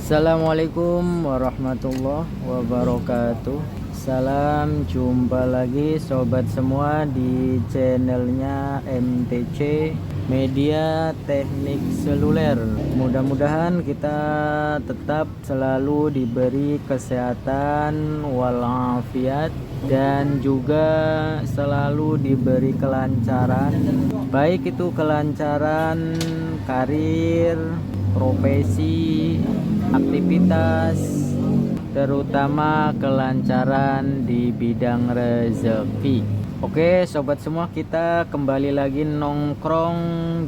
Assalamualaikum warahmatullahi wabarakatuh. Salam jumpa lagi sobat semua di channelnya MTC Media Teknik Seluler. Mudah-mudahan kita tetap selalu diberi kesehatan walafiat dan juga selalu diberi kelancaran, baik itu kelancaran karir, profesi, aktivitas, terutama kelancaran di bidang rezeki. Oke sobat semua, kita kembali lagi nongkrong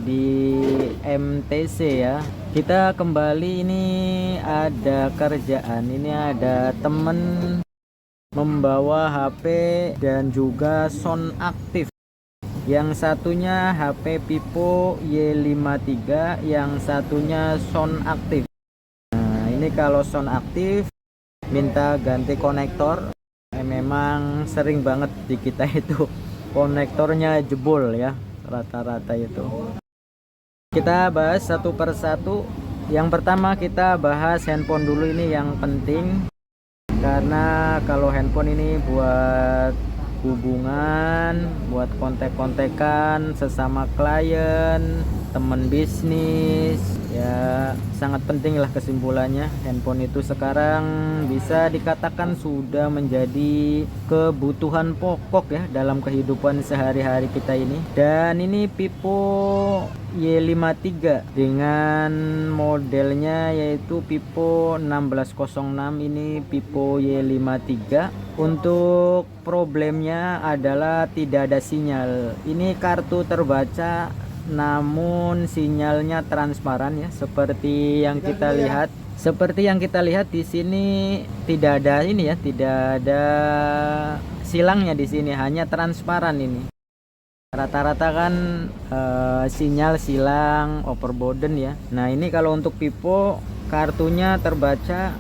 di MTC ya. Kita kembali, ini ada kerjaan, ini ada temen membawa HP dan juga sound aktif. Yang satunya HP Vivo Y53, yang satunya sound aktif. Nah ini kalau sound aktif minta ganti konektor. Memang sering banget di kita itu konektornya jebol ya, rata-rata itu. Kita bahas satu persatu. Yang pertama kita bahas handphone dulu, ini yang penting. Karena kalau handphone ini buat hubungan, buat kontek-kontekan sesama klien, teman bisnis ya, sangat penting lah kesimpulannya. Handphone itu sekarang bisa dikatakan sudah menjadi kebutuhan pokok ya dalam kehidupan sehari-hari kita ini. Dan ini Vivo Y53 dengan modelnya yaitu Vivo 1606. Ini Vivo Y53. Untuk problemnya adalah tidak ada sinyal. Ini kartu terbaca namun sinyalnya transparan ya, seperti yang kita lihat. Seperti yang kita lihat di sini tidak ada ini ya, tidak ada silangnya di sini, hanya transparan ini. Rata-rata kan sinyal silang overburden ya. Nah ini kalau untuk Vivo kartunya terbaca,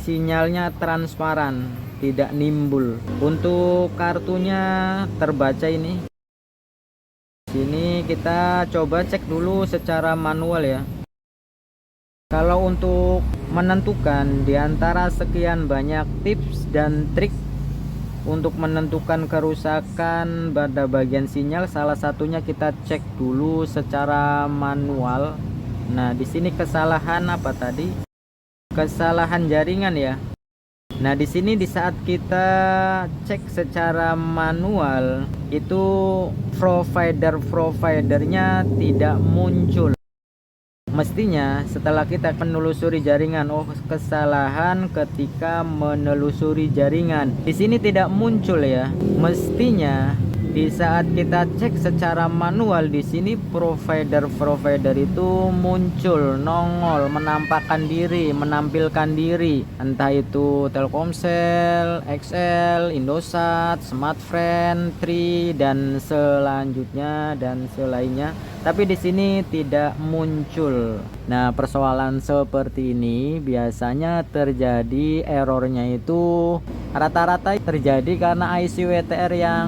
sinyalnya transparan, tidak nimbul. Untuk kartunya terbaca ini. Sini kita coba cek dulu secara manual ya. Kalau untuk menentukan di antara sekian banyak tips dan trik untuk menentukan kerusakan pada bagian sinyal, salah satunya kita cek dulu secara manual. Nah, di sini kesalahan apa tadi? Kesalahan jaringan ya. Nah, di sini di saat kita cek secara manual itu providernya tidak muncul. Mestinya setelah kita menelusuri jaringan, oh kesalahan ketika menelusuri jaringan. Di sini tidak muncul ya. Mestinya di saat kita cek secara manual di sini provider itu muncul, nongol, menampilkan diri, entah itu Telkomsel, XL, Indosat, Smartfren, Tri dan selanjutnya dan selainnya. Tapi di sini tidak muncul. Nah, persoalan seperti ini biasanya terjadi, errornya itu rata-rata terjadi karena IC WTR yang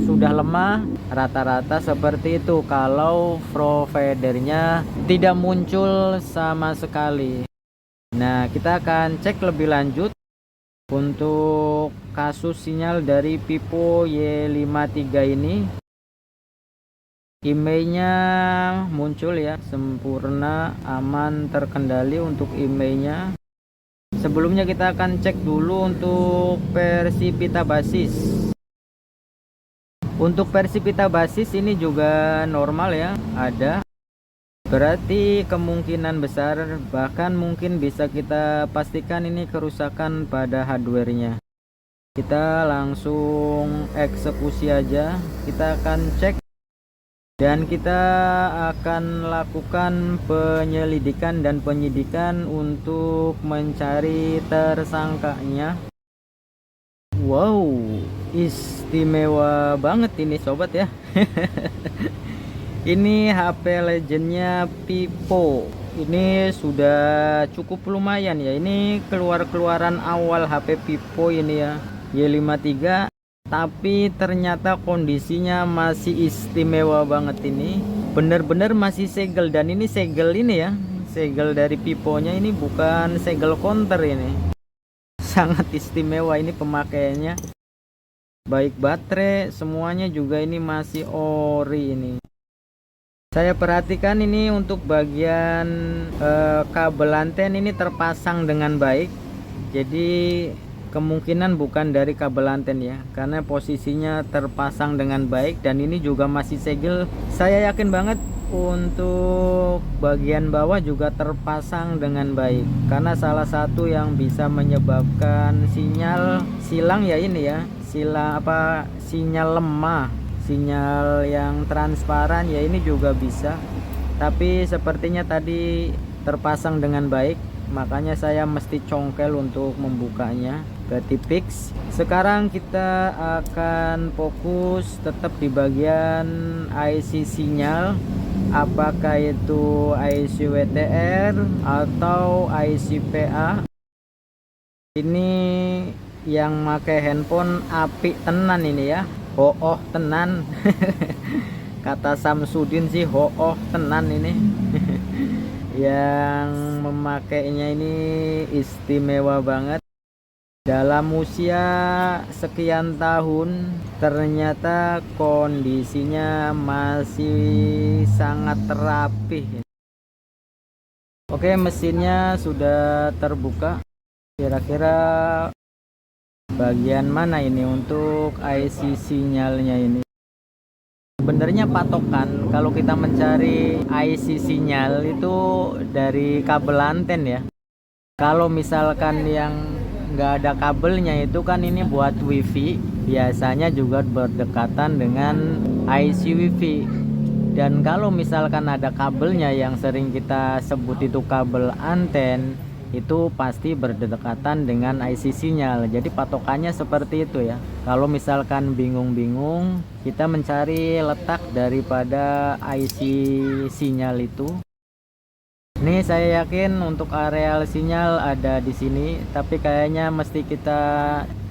sudah lemah, rata-rata seperti itu kalau providernya tidak muncul sama sekali. Nah, kita akan cek lebih lanjut untuk kasus sinyal dari Vivo Y53 ini. IMEI-nya muncul ya, sempurna, aman, terkendali untuk IMEI-nya. Sebelumnya kita akan cek dulu untuk versi pita basis. Untuk versi pita basis ini juga normal ya, ada. Berarti kemungkinan besar, bahkan mungkin bisa kita pastikan ini kerusakan pada hardware-nya. Kita langsung eksekusi aja. Kita akan cek dan kita akan lakukan penyelidikan dan penyidikan untuk mencari tersangkanya. Wow, istimewa banget ini sobat ya. Ini HP legendnya Vivo. Ini sudah cukup lumayan ya. Ini keluaran awal HP Vivo ini ya, Y53. Tapi ternyata kondisinya masih istimewa banget ini. Bener-bener masih segel, dan ini segel ini ya, segel dari piponya ini bukan segel counter ini. Sangat istimewa ini pemakaiannya. Baik baterai semuanya juga ini masih ori ini. Saya perhatikan ini untuk bagian kabel anten ini terpasang dengan baik. Jadi kemungkinan bukan dari kabel anten ya, karena posisinya terpasang dengan baik. Dan ini juga masih segel. Saya yakin banget untuk bagian bawah juga terpasang dengan baik, karena salah satu yang bisa menyebabkan sinyal silang ya ini ya, sinyal lemah, sinyal yang transparan ya ini juga bisa. Tapi sepertinya tadi terpasang dengan baik, makanya saya mesti congkel untuk membukanya. Berarti fix. Sekarang kita akan fokus tetap di bagian IC sinyal, apakah itu IC WTR atau IC PA. Ini yang pakai handphone apik tenan ini ya, hooh tenan. Kata Samsudin sih hooh tenan ini. Yang memakainya ini istimewa banget. Dalam usia sekian tahun ternyata kondisinya masih sangat rapih. Oke, mesinnya sudah terbuka. Kira-kira bagian mana ini untuk IC sinyalnya ini? Sebenarnya patokan kalau kita mencari IC sinyal itu dari kabel anten ya. Kalau misalkan yang nggak ada kabelnya itu kan ini buat wifi, biasanya juga berdekatan dengan IC wifi. Dan kalau misalkan ada kabelnya yang sering kita sebut itu kabel anten, itu pasti berdekatan dengan IC sinyal. Jadi patokannya seperti itu ya. Kalau misalkan bingung-bingung, kita mencari letak daripada IC sinyal itu. Ini saya yakin untuk areal sinyal ada di sini, tapi kayaknya mesti kita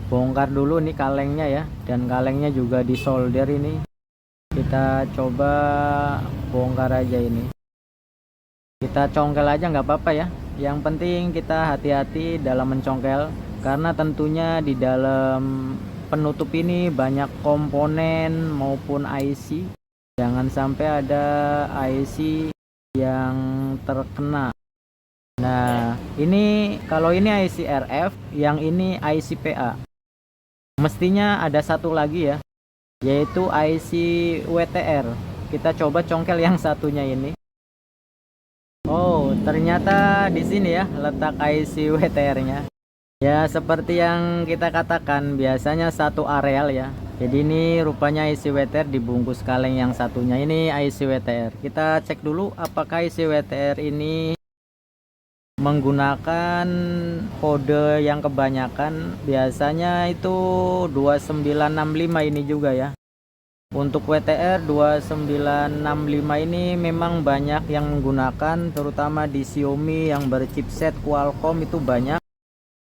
bongkar dulu nih kalengnya ya, dan kalengnya juga disolder ini. Kita coba bongkar aja ini. Kita congkel aja nggak apa-apa ya. Yang penting kita hati-hati dalam mencongkel, karena tentunya di dalam penutup ini banyak komponen maupun IC. Jangan sampai ada IC yang terkena. Nah, ini kalau ini IC RF, yang ini IC PA. Mestinya ada satu lagi ya, yaitu IC WTR. Kita coba congkel yang satunya ini. Oh, ternyata di sini ya letak IC WTR-nya. Ya, seperti yang kita katakan, biasanya satu areal ya. Jadi ini rupanya IC WTR dibungkus kaleng yang satunya ini IC WTR. Kita cek dulu apakah IC WTR ini menggunakan kode yang kebanyakan. Biasanya itu 2965 ini juga ya. Untuk WTR 2965 ini memang banyak yang menggunakan, terutama di Xiaomi yang berchipset Qualcomm itu banyak.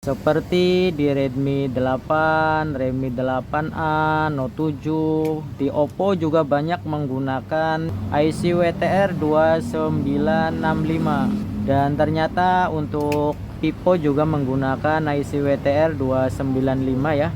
Seperti di Redmi 8, Redmi 8A, Note 7, di Oppo juga banyak menggunakan IC WTR 2965. Dan ternyata untuk Vivo juga menggunakan IC WTR 295 ya.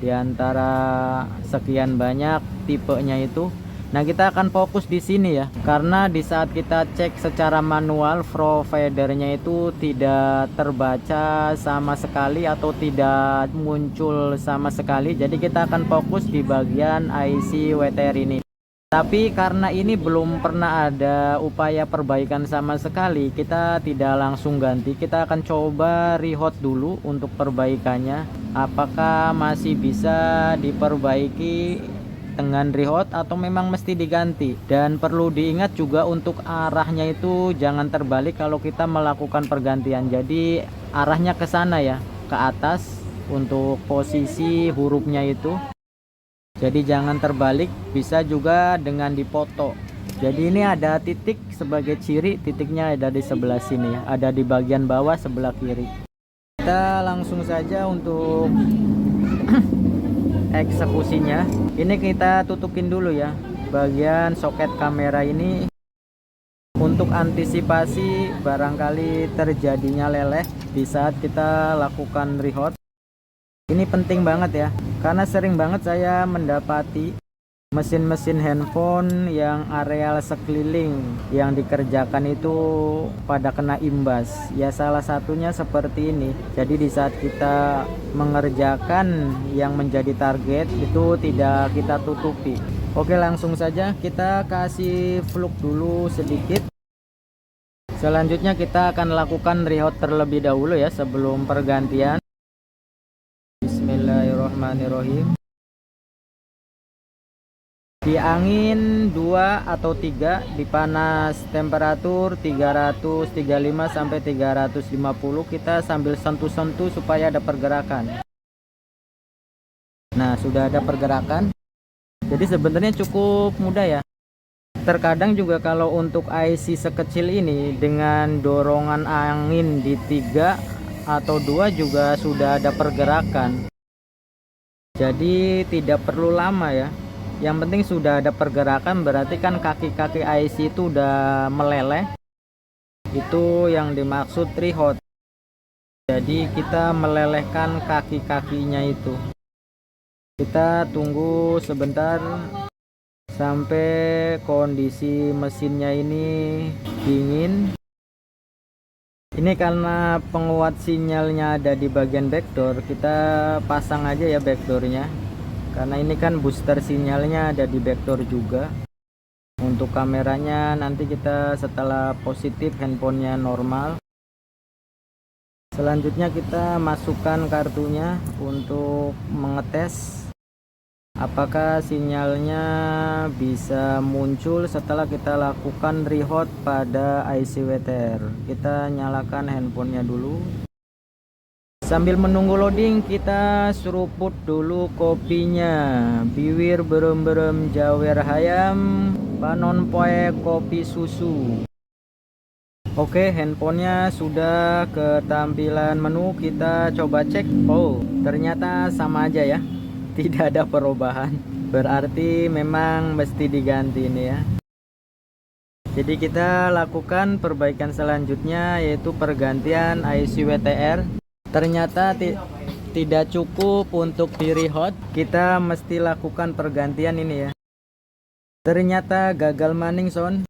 Di antara sekian banyak tipenya itu. Nah, kita akan fokus di sini ya, karena di saat kita cek secara manual providernya itu tidak terbaca sama sekali atau tidak muncul sama sekali. Jadi kita akan fokus di bagian IC WTR ini. Tapi karena ini belum pernah ada upaya perbaikan sama sekali, kita tidak langsung ganti. Kita akan coba rehot dulu untuk perbaikannya. Apakah masih bisa diperbaiki dengan rehot atau memang mesti diganti. Dan perlu diingat juga untuk arahnya itu jangan terbalik kalau kita melakukan pergantian. Jadi arahnya ke sana ya, ke atas untuk posisi hurufnya itu. Jadi jangan terbalik, bisa juga dengan dipoto. Jadi ini ada titik sebagai ciri, titiknya ada di sebelah sini ya, ada di bagian bawah sebelah kiri. Kita langsung saja untuk eksekusinya. Ini kita tutupin dulu ya bagian soket kamera ini. untuk antisipasi barangkali terjadinya leleh di saat kita lakukan rehot. Ini penting banget ya, karena sering banget saya mendapati mesin-mesin handphone yang areal sekeliling yang dikerjakan itu pada kena imbas. Ya salah satunya seperti ini. Jadi di saat kita mengerjakan yang menjadi target itu tidak kita tutupi. Oke, langsung saja kita kasih fluk dulu sedikit. Selanjutnya kita akan lakukan rehot terlebih dahulu ya sebelum pergantian. Bismillahirrahmanirrahim. Di angin 2 atau 3, di panas temperatur 335 sampai 350, kita sambil sentuh-sentuh supaya ada pergerakan. Nah, sudah ada pergerakan. Jadi sebenarnya cukup mudah ya. Terkadang juga kalau untuk IC sekecil ini dengan dorongan angin di 3 atau 2 juga sudah ada pergerakan. Jadi tidak perlu lama ya. Yang penting sudah ada pergerakan, berarti kan kaki-kaki IC itu udah meleleh. Itu yang dimaksud rehot. Jadi kita melelehkan kaki-kakinya itu. Kita tunggu sebentar sampai kondisi mesinnya ini dingin. Ini karena penguat sinyalnya ada di bagian backdoor, kita pasang aja ya backdoornya. Karena ini kan booster sinyalnya ada di backdoor juga. Untuk kameranya nanti kita setelah positif handphonenya normal. Selanjutnya kita masukkan kartunya untuk mengetes apakah sinyalnya bisa muncul setelah kita lakukan rehot pada IC WTR. Kita nyalakan handphonenya dulu. Sambil menunggu loading, kita seruput dulu kopinya. Biwir berem-berem jawer hayam, panon poe kopi susu. Oke, handphonenya sudah ke tampilan menu. Kita coba cek. Oh, ternyata sama aja ya. Tidak ada perubahan. Berarti memang mesti diganti ini ya. Jadi kita lakukan perbaikan selanjutnya, yaitu pergantian IC WTR. Ternyata tidak cukup untuk di rehot, kita mesti lakukan pergantian ini ya. Ternyata gagal maning sound.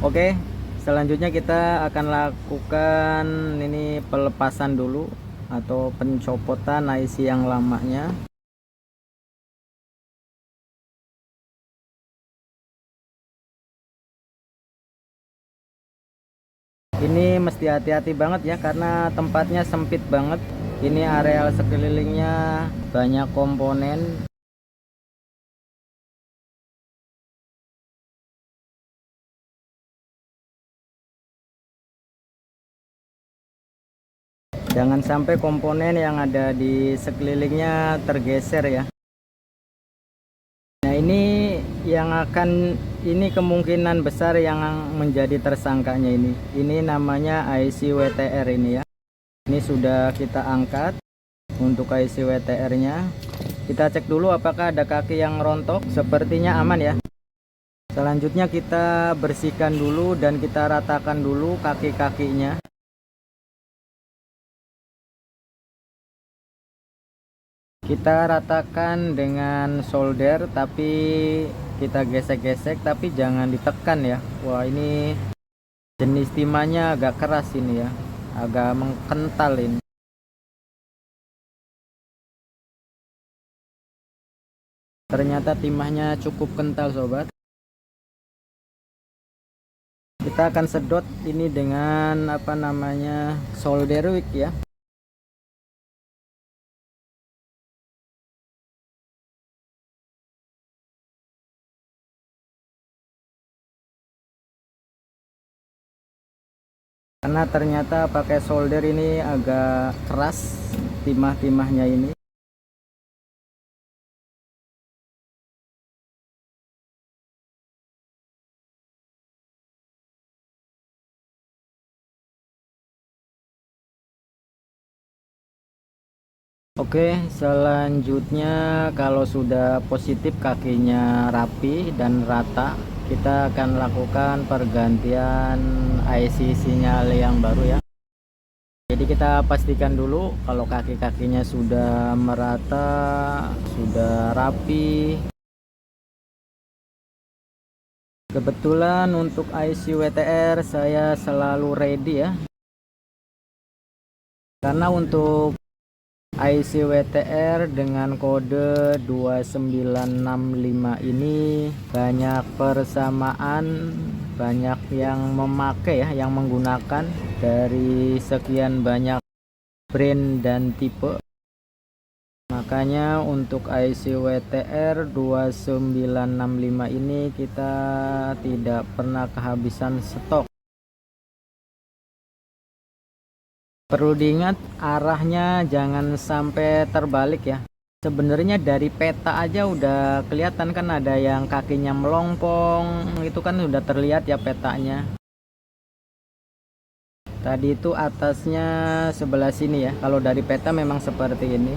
Oke, selanjutnya kita akan lakukan ini pelepasan dulu atau pencopotan IC yang lamanya. Ini mesti hati-hati banget ya, karena tempatnya sempit banget. Ini areal sekelilingnya banyak komponen. Jangan sampai komponen yang ada di sekelilingnya tergeser ya. Nah, ini kemungkinan besar yang menjadi tersangkanya ini. Ini namanya IC WTR ini ya. Ini sudah kita angkat untuk IC WTR-nya. Kita cek dulu apakah ada kaki yang rontok. Sepertinya aman ya. Selanjutnya kita bersihkan dulu dan kita ratakan dulu kaki-kakinya. Kita ratakan dengan solder, tapi kita gesek-gesek, tapi jangan ditekan ya. Wah, ini jenis timahnya agak keras ini ya, agak mengkental ini. Ternyata timahnya cukup kental sobat. Kita akan sedot ini dengan solder wick ya. Karena ternyata pakai solder ini agak keras timah-timahnya ini. Oke, selanjutnya kalau sudah positif kakinya rapi dan rata, kita akan lakukan pergantian IC sinyal yang baru ya. Jadi kita pastikan dulu kalau kaki-kakinya sudah merata, sudah rapi. Kebetulan untuk IC WTR saya selalu ready ya. Karena untuk IC WTR dengan kode 2965 ini banyak persamaan, banyak yang memakai ya, yang menggunakan dari sekian banyak brand dan tipe. Makanya untuk IC WTR 2965 ini kita tidak pernah kehabisan stok. Perlu diingat arahnya jangan sampai terbalik ya. Sebenarnya dari peta aja udah kelihatan kan, ada yang kakinya melompong, itu kan udah terlihat ya petanya. Tadi itu atasnya sebelah sini ya, kalau dari peta memang seperti ini.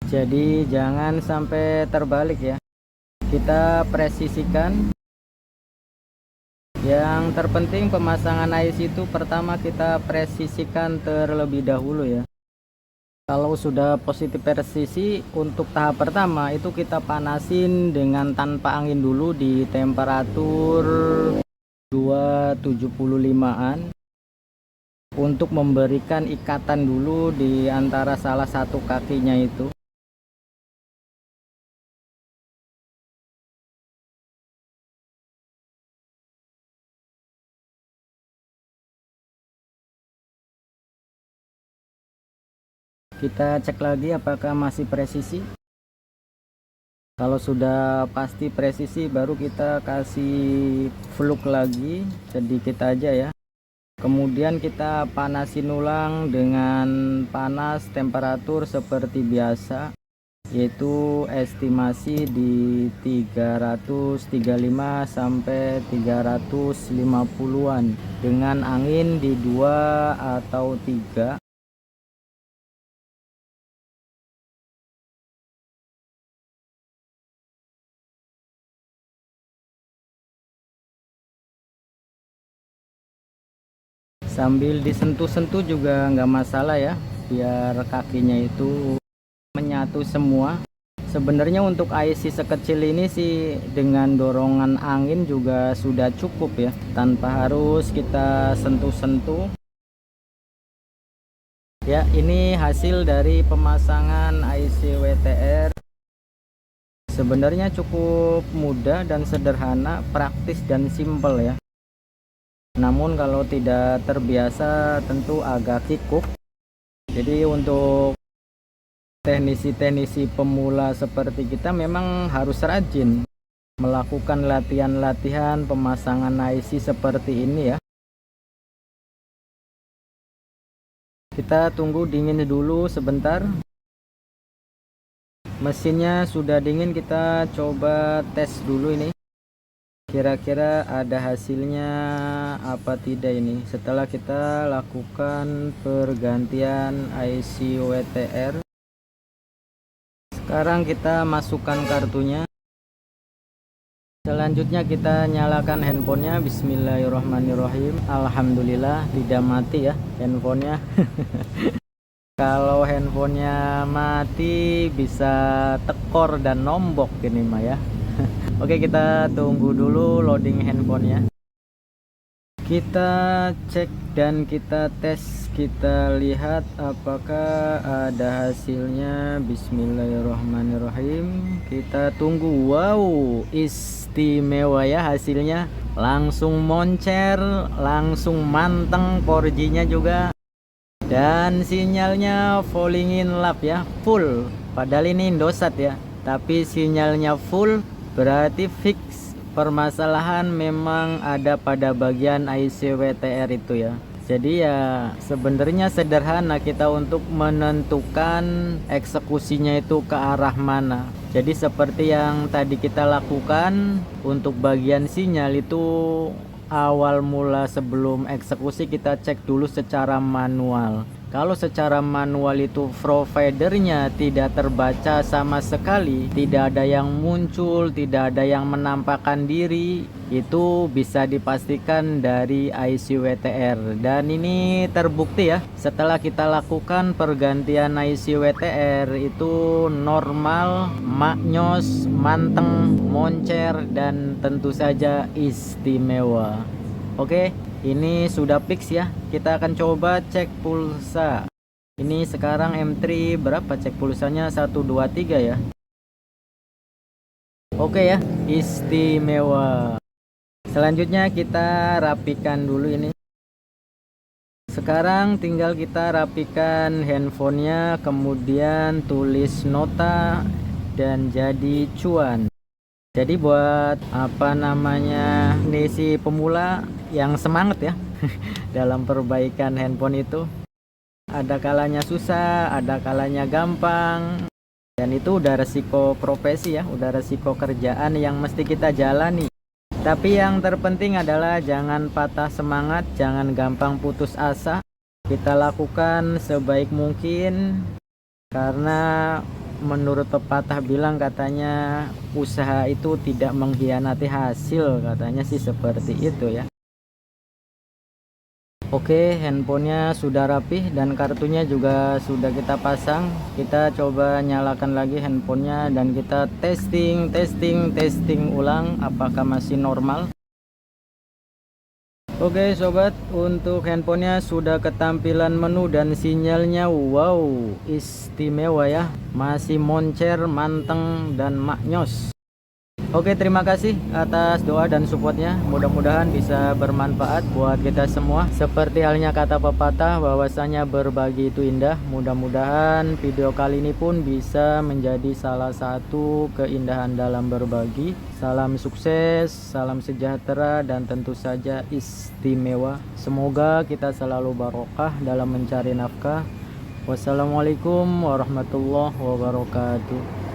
Jadi jangan sampai terbalik ya. Kita presisikan. Yang terpenting pemasangan IC itu pertama kita presisikan terlebih dahulu ya. Kalau sudah positif presisi, untuk tahap pertama itu kita panasin dengan tanpa angin dulu di temperatur 275-an untuk memberikan ikatan dulu di antara salah satu kakinya itu. Kita cek lagi apakah masih presisi. Kalau sudah pasti presisi, baru kita kasih fluk lagi sedikit aja ya. Kemudian kita panasin ulang dengan panas temperatur seperti biasa, yaitu estimasi di 335 sampai 350-an dengan angin di 2 atau 3. Sambil disentuh-sentuh juga nggak masalah ya, biar kakinya itu menyatu semua. Sebenarnya untuk IC sekecil ini sih dengan dorongan angin juga sudah cukup ya, tanpa harus kita sentuh-sentuh. Ya, ini hasil dari pemasangan IC WTR. Sebenarnya cukup mudah dan sederhana, praktis dan simpel ya. Namun kalau tidak terbiasa tentu agak kikuk. Jadi untuk teknisi-teknisi pemula seperti kita memang harus rajin melakukan latihan-latihan pemasangan IC seperti ini ya. Kita tunggu dingin dulu sebentar. Mesinnya sudah dingin, kita coba tes dulu ini. Kira-kira ada hasilnya apa tidak ini setelah kita lakukan pergantian IC WTR. Sekarang kita masukkan kartunya. Selanjutnya kita nyalakan handphonenya. Bismillahirrahmanirrahim. Alhamdulillah tidak mati ya handphonenya. Kalau handphonenya mati bisa tekor dan nombok ini mah ya. Oke, kita tunggu dulu loading handphonenya. Kita cek dan kita tes, kita lihat apakah ada hasilnya. Bismillahirrahmanirrahim. Kita tunggu. Wow, istimewa ya hasilnya. Langsung moncer, langsung manteng, 4G-nya juga. Dan sinyalnya falling in love ya, full. Padahal ini Indosat ya, tapi sinyalnya full. Berarti fix permasalahan memang ada pada bagian IC WTR itu ya. Jadi ya sebenarnya sederhana kita untuk menentukan eksekusinya itu ke arah mana. Jadi seperti yang tadi kita lakukan untuk bagian sinyal itu, awal mula sebelum eksekusi kita cek dulu secara manual. Kalau secara manual itu providernya tidak terbaca sama sekali, tidak ada yang muncul, tidak ada yang menampakkan diri, itu bisa dipastikan dari IC WTR. Dan ini terbukti ya, setelah kita lakukan pergantian IC WTR itu normal, maknyos, manteng, moncer, dan tentu saja istimewa. Oke, ini sudah fix ya. Kita akan coba cek pulsa. Ini sekarang M3 berapa cek pulsanya? 123 ya. Oke ya, istimewa. Selanjutnya kita rapikan dulu ini. Sekarang tinggal kita rapikan handphonenya, kemudian tulis nota dan jadi cuan. Jadi buat apa namanya, ini si pemula yang semangat ya dalam perbaikan handphone itu, ada kalanya susah, ada kalanya gampang, dan itu udah resiko profesi ya, udah resiko kerjaan yang mesti kita jalani. Tapi yang terpenting adalah jangan patah semangat, jangan gampang putus asa. Kita lakukan sebaik mungkin, karena menurut pepatah bilang katanya usaha itu tidak mengkhianati hasil, katanya sih seperti itu ya. Oke, handphonenya sudah rapih dan kartunya juga sudah kita pasang. Kita coba nyalakan lagi handphonenya dan kita testing ulang apakah masih normal. Oke sobat, untuk handphonenya sudah ketampilan menu dan sinyalnya wow, istimewa ya, masih moncer, manteng, dan maknyos. Oke, terima kasih atas doa dan supportnya, mudah-mudahan bisa bermanfaat buat kita semua. Seperti halnya kata pepatah bahwasanya berbagi itu indah, mudah-mudahan video kali ini pun bisa menjadi salah satu keindahan dalam berbagi. Salam sukses, salam sejahtera, dan tentu saja istimewa. Semoga kita selalu barokah dalam mencari nafkah. Wassalamualaikum warahmatullahi wabarakatuh.